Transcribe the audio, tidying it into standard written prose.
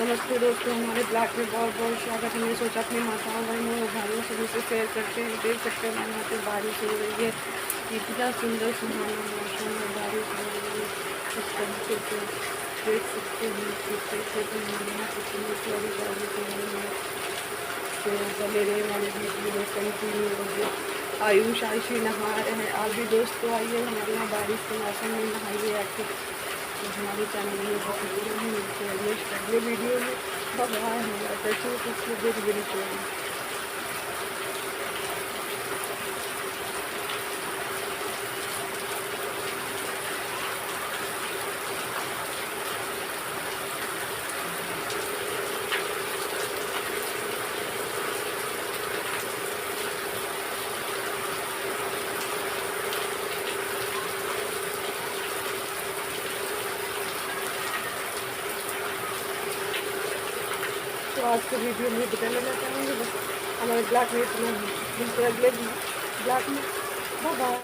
नमस्ते दोस्तों, हमारे ब्लॉग में बहुत बहुत स्वागत है। मैंने सोचा अपनी माताओं बहनों और भाइयों से मुझसे शेयर करते हैं। देख सकते हैं यहाँ पे बारिश हो रही है, इतना सुंदर सुहाना मौसम है, बारिश हो रही है। इस तरीके से देख सकते हैं किस तरीके से हमारे यहाँ पे कितनी प्यारी बारिश हो रही है। तो बने रहे हमारे वीडियो में कंटिन्यू रहिए। आयुष आयुषी नहा रहे हैं, आप भी दोस्तों आइए हमारे यहाँ बारिश के मौसम में नहाइए आके। तो हमारे चैनल में बहुत वीडियो में मिलते हैं नेक्स्ट अगले वीडियो में। बाय, हमारा कैसे कुछ वेरी वेरी सॉरी। तो आज के वीडियो में बता लेना चाहूँगी बस हमारे ब्लॉग में इतना ही। मिलते हैं अगले ब्लॉग में। Bye bye.